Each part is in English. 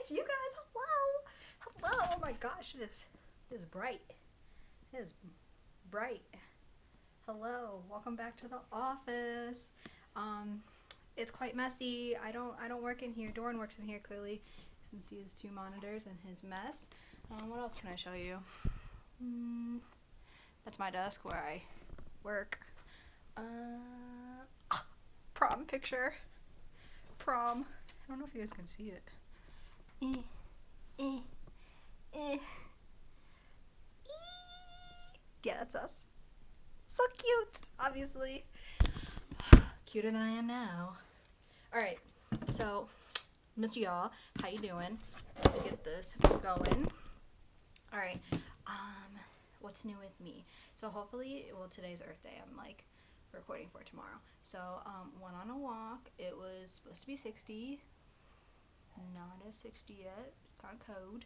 You guys, hello. Hello. Oh my gosh, it is bright. It is bright. Hello. Welcome back to the office. Um, it's quite messy. I don't work in here. Doran works in here clearly since he has two monitors and his mess. What else can I show you? That's my desk where I work. Prom picture. Prom. I don't know if you guys can see it. Yeah, that's us. So cute, obviously. Cuter than I am now. Alright, so, miss y'all. How you doing? Let's get this going. Alright, what's new with me? So hopefully, today's Earth Day. I'm like recording for tomorrow. So, went on a walk. It was supposed to be 60. Not at 60 yet. It's kind of cold.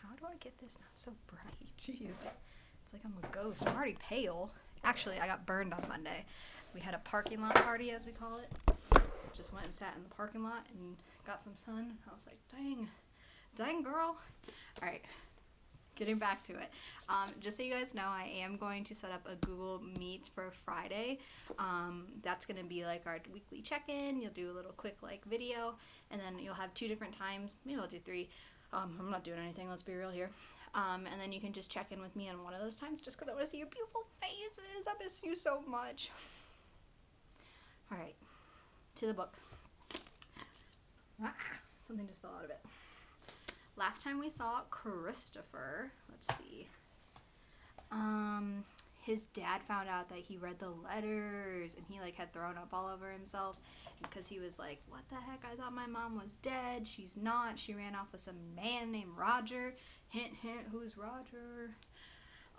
How do I get this not so bright? Jeez. It's like I'm a ghost. I'm already pale. Actually, I got burned on Monday. We had a parking lot party, as we call it. Just went and sat in the parking lot and got some sun. I was like, dang girl. Alright, getting back to it. Just so you guys know, I am going to set up a Google Meet for Friday. That's going to be like our weekly check-in. You'll do a little quick like video, and then you'll have 2 different times. Maybe I'll do 3. I'm not doing anything, let's be real here. And then you can just check in with me on one of those times just because I want to see your beautiful faces. I miss you so much. Alright, to the book. Something just fell out of it. Last time we saw Christopher, let's see. His dad found out that he read the letters and he like had thrown up all over himself because he was like, what the heck? I thought my mom was dead. She's not. She ran off with some man named Roger. Hint, hint, who's Roger?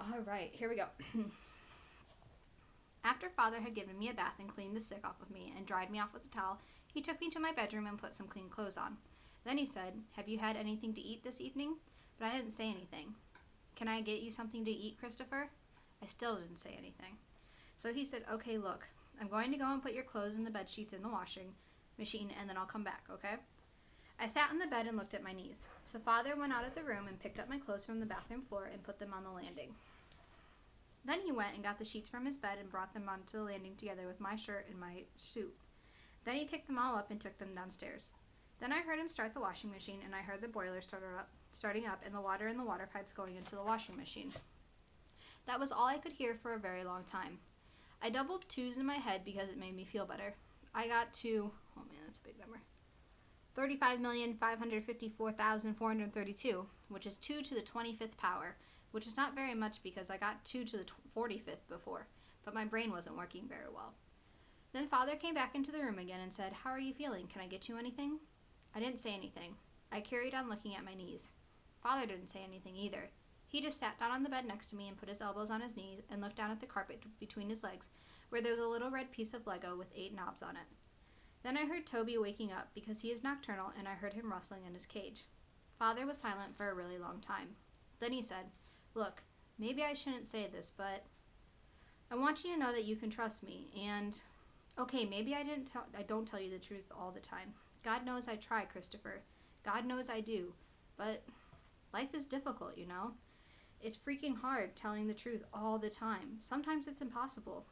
Alright, here we go. After Father had given me a bath and cleaned the sick off of me and dried me off with a towel, he took me to my bedroom and put some clean clothes on. Then he said, have you had anything to eat this evening? But I didn't say anything. Can I get you something to eat, Christopher? I still didn't say anything. So he said, okay, look, I'm going to go and put your clothes and the bed sheets in the washing machine and then I'll come back, okay? I sat on the bed and looked at my knees. So Father went out of the room and picked up my clothes from the bathroom floor and put them on the landing. Then he went and got the sheets from his bed and brought them onto the landing together with my shirt and my suit. Then he picked them all up and took them downstairs. Then I heard him start the washing machine and I heard the boiler starting up and the water in the water pipes going into the washing machine. That was all I could hear for a very long time. I doubled 2s in my head because it made me feel better. I got to, oh man, that's a big number, 35,554,432, which is 2 to the 25th power, which is not very much because I got 2 to the 45th before, but my brain wasn't working very well. Then Father came back into the room again and said, how are you feeling? Can I get you anything? I didn't say anything. I carried on looking at my knees. Father didn't say anything either. He just sat down on the bed next to me and put his elbows on his knees and looked down at the carpet between his legs, where there was a little red piece of Lego with 8 knobs on it. Then I heard Toby waking up because he is nocturnal and I heard him rustling in his cage. Father was silent for a really long time. Then he said, look, maybe I shouldn't say this, but I want you to know that you can trust me, and okay, maybe I don't tell you the truth all the time. God knows I try, Christopher. God knows I do. But life is difficult, you know? It's freaking hard telling the truth all the time. Sometimes it's impossible.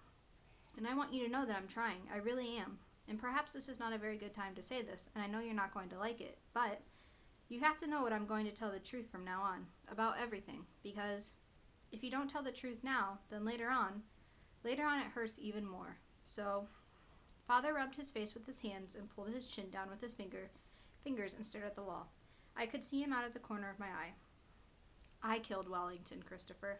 And I want you to know that I'm trying. I really am. And perhaps this is not a very good time to say this, and I know you're not going to like it, but you have to know what I'm going to tell the truth from now on, about everything. Because if you don't tell the truth now, then later on it hurts even more. So Father rubbed his face with his hands and pulled his chin down with his fingers and stared at the wall. I could see him out of the corner of my eye. I killed Wellington, Christopher.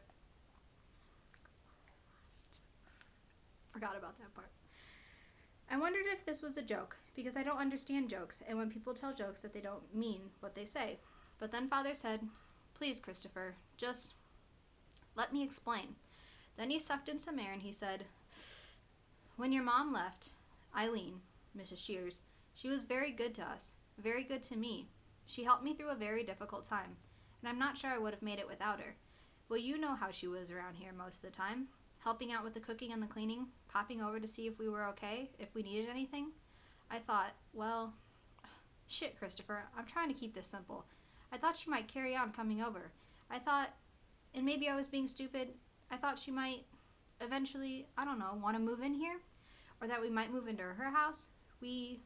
Forgot about that part. I wondered if this was a joke, because I don't understand jokes, and when people tell jokes that they don't mean what they say. But then Father said, please, Christopher, just let me explain. Then he sucked in some air and he said, when your mom left, Eileen, Mrs. Shears, she was very good to us, very good to me. She helped me through a very difficult time, and I'm not sure I would have made it without her. Well, you know how she was around here most of the time, helping out with the cooking and the cleaning, popping over to see if we were okay, if we needed anything. I thought, well, Shit, Christopher, I'm trying to keep this simple. I thought she might carry on coming over. I thought, and maybe I was being stupid, I thought she might eventually, I don't know, want to move in here? Or that we might move into her house? We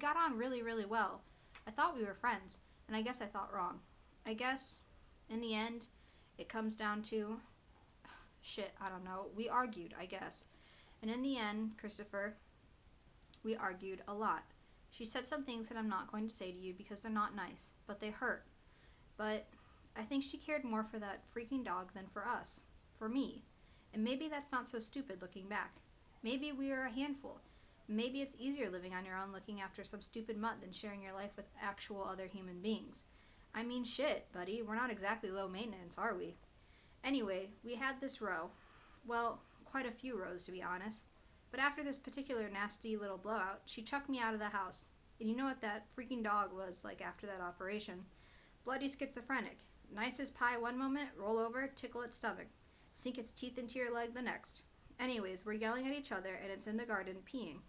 got on really, really well. I thought we were friends, and I guess I thought wrong. I guess, in the end, it comes down to, shit, I don't know, we argued, I guess. And in the end, Christopher, we argued a lot. She said some things that I'm not going to say to you because they're not nice, but they hurt. But I think she cared more for that freaking dog than for us. For me. And maybe that's not so stupid looking back. Maybe we are a handful. Maybe it's easier living on your own looking after some stupid mutt than sharing your life with actual other human beings. I mean, shit, buddy, we're not exactly low maintenance, are we? Anyway, we had this row. Well, quite a few rows, to be honest. But after this particular nasty little blowout, she chucked me out of the house. And you know what that freaking dog was like after that operation? Bloody schizophrenic. Nice as pie one moment, roll over, tickle its stomach. Sink its teeth into your leg the next. Anyways, we're yelling at each other, and it's in the garden peeing.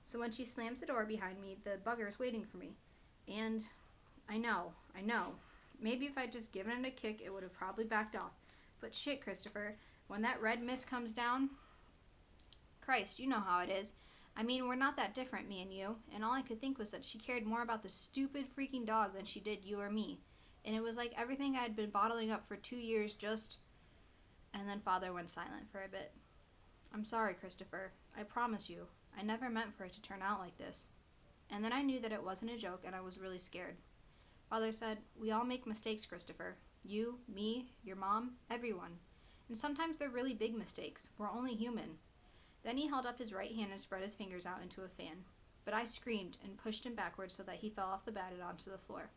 So when she slams the door behind me, the bugger's waiting for me. And I know. Maybe if I'd just given it a kick, it would have probably backed off. But shit, Christopher, when that red mist comes down, Christ, you know how it is. I mean, we're not that different, me and you, and all I could think was that she cared more about the stupid freaking dog than she did you or me. And it was like everything I had been bottling up for 2 years just... And then Father went silent for a bit. I'm sorry, Christopher. I promise you. I never meant for it to turn out like this. And then I knew that it wasn't a joke, and I was really scared. Father said, we all make mistakes, Christopher. You, me, your mom, everyone. And sometimes they're really big mistakes. We're only human. Then he held up his right hand and spread his fingers out into a fan. But I screamed and pushed him backwards so that he fell off the bed and onto the floor.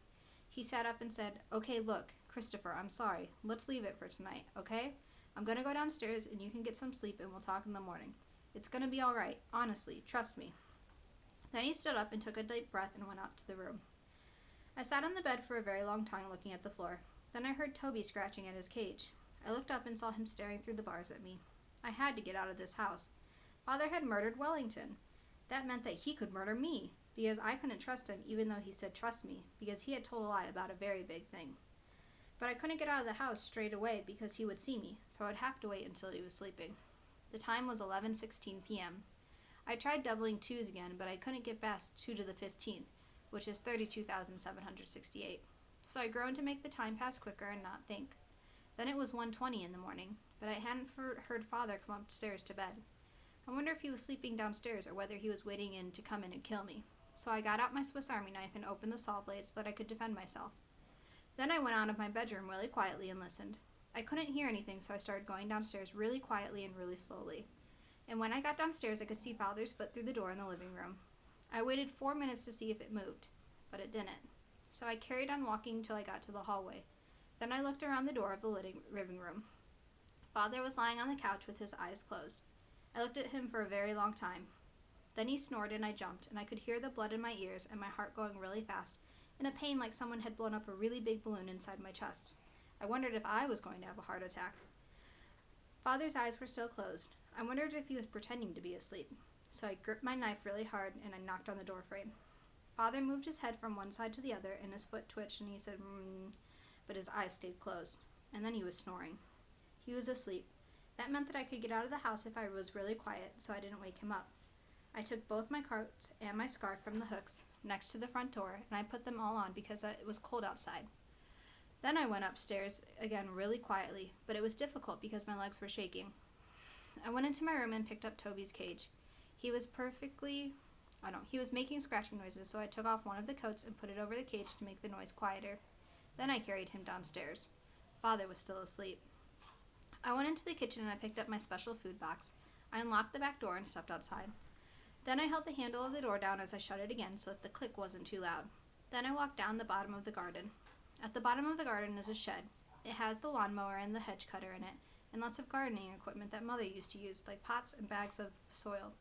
He sat up and said, okay, look, Christopher, I'm sorry. Let's leave it for tonight, okay? I'm gonna go downstairs and you can get some sleep and we'll talk in the morning. It's gonna be all right, honestly, trust me. Then he stood up and took a deep breath and went out to the room. I sat on the bed for a very long time looking at the floor. Then I heard Toby scratching at his cage. I looked up and saw him staring through the bars at me. I had to get out of this house. Father had murdered Wellington. That meant that he could murder me, because I couldn't trust him even though he said trust me, because he had told a lie about a very big thing. But I couldn't get out of the house straight away because he would see me, so I'd have to wait until he was sleeping. The time was 11:16 p.m. I tried doubling 2's again, but I couldn't get past 2 to the 15th, which is 32,768. So I groaned to make the time pass quicker and not think. Then it was 1:20 in the morning, but I hadn't heard Father come upstairs to bed. I wonder if he was sleeping downstairs or whether he was waiting in to come in and kill me. So I got out my Swiss Army knife and opened the saw blade so that I could defend myself. Then I went out of my bedroom really quietly and listened. I couldn't hear anything, so I started going downstairs really quietly and really slowly. And when I got downstairs, I could see Father's foot through the door in the living room. I waited 4 minutes to see if it moved, but it didn't. So I carried on walking until I got to the hallway. Then I looked around the door of the living room. Father was lying on the couch with his eyes closed. I looked at him for a very long time. Then he snored and I jumped, and I could hear the blood in my ears and my heart going really fast, and a pain like someone had blown up a really big balloon inside my chest. I wondered if I was going to have a heart attack. Father's eyes were still closed. I wondered if he was pretending to be asleep. So I gripped my knife really hard and I knocked on the door frame. Father moved his head from one side to the other and his foot twitched and he said, but his eyes stayed closed. And then he was snoring. He was asleep. That meant that I could get out of the house if I was really quiet, so I didn't wake him up. I took both my coats and my scarf from the hooks next to the front door, and I put them all on because it was cold outside. Then I went upstairs again really quietly, but it was difficult because my legs were shaking. I went into my room and picked up Toby's cage. He was making scratching noises, so I took off one of the coats and put it over the cage to make the noise quieter. Then I carried him downstairs. Father was still asleep. I went into the kitchen and I picked up my special food box. I unlocked the back door and stepped outside. Then I held the handle of the door down as I shut it again so that the click wasn't too loud. Then I walked down the bottom of the garden. At the bottom of the garden is a shed. It has the lawnmower and the hedge cutter in it, and lots of gardening equipment that Mother used to use, like pots and bags of soil.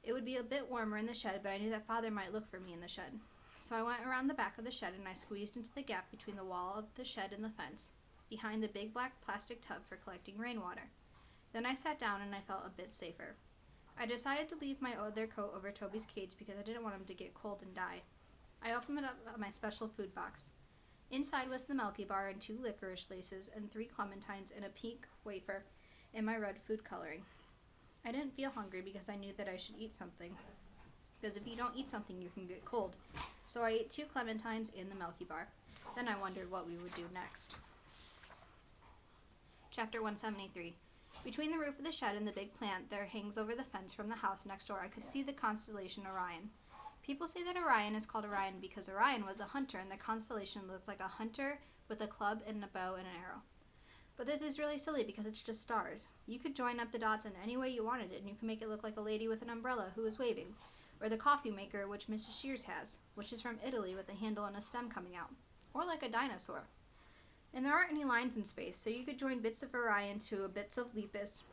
It would be a bit warmer in the shed, but I knew that Father might look for me in the shed. So I went around the back of the shed and I squeezed into the gap between the wall of the shed and the fence, behind the big black plastic tub for collecting rainwater. Then I sat down and I felt a bit safer. I decided to leave my other coat over Toby's cage because I didn't want him to get cold and die. I opened up my special food box. Inside was the Milky Bar and 2 licorice laces and 3 clementines and a pink wafer in my red food coloring. I didn't feel hungry because I knew that I should eat something. Because if you don't eat something, you can get cold. So I ate 2 clementines in the Milky Bar. Then I wondered what we would do next. Chapter 173. Between the roof of the shed and the big plant that hangs over the fence from the house next door, I could see the constellation Orion. People say that Orion is called Orion because Orion was a hunter and the constellation looked like a hunter with a club and a bow and an arrow. But this is really silly because it's just stars. You could join up the dots in any way you wanted it, and you can make it look like a lady with an umbrella who is waving, or the coffee maker which Mrs. Shears has, which is from Italy with a handle and a stem coming out, or like a dinosaur. And there aren't any lines in space, so you could join bits of Orion to bits of Lepus,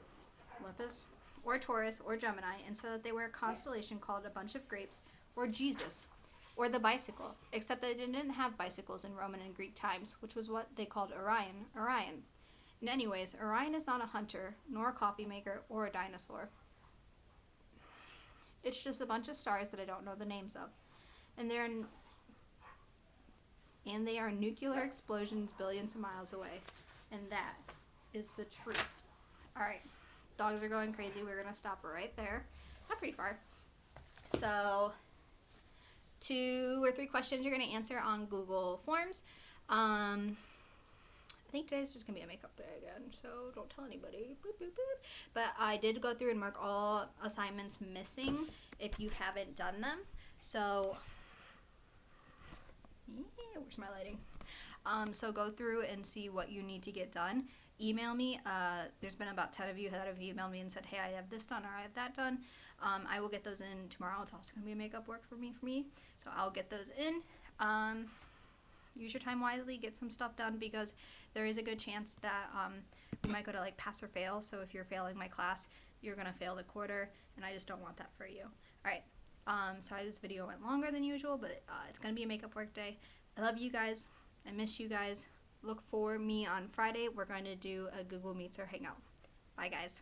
or Taurus, or Gemini, and so that they were a constellation called a bunch of grapes, or Jesus, or the bicycle, except that they didn't have bicycles in Roman and Greek times, which was what they called Orion. And anyways, Orion is not a hunter, nor a coffee maker, or a dinosaur. It's just a bunch of stars that I don't know the names of. And they are nuclear explosions billions of miles away. And that is the truth. Alright, dogs are going crazy. We're going to stop right there. Not pretty far. So, 2 or 3 questions you're going to answer on Google Forms. I think today's just going to be a makeup day again, so don't tell anybody. Boop, boop, boop. But I did go through and mark all assignments missing if you haven't done them. So, yeah, where's my lighting? So go through and see what you need to get done. Email me. There's been about 10 of you that have emailed me and said, hey, I have this done or I have that done. I will get those in tomorrow. It's also going to be a makeup work for me. So I'll get those in. Use your time wisely. Get some stuff done because there is a good chance that we might go to like pass or fail. So if you're failing my class, you're going to fail the quarter. And I just don't want that for you. Alright. Sorry this video went longer than usual, but it's going to be a makeup work day. I love you guys. I miss you guys. Look for me on Friday. We're going to do a Google Meets or Hangout. Bye, guys.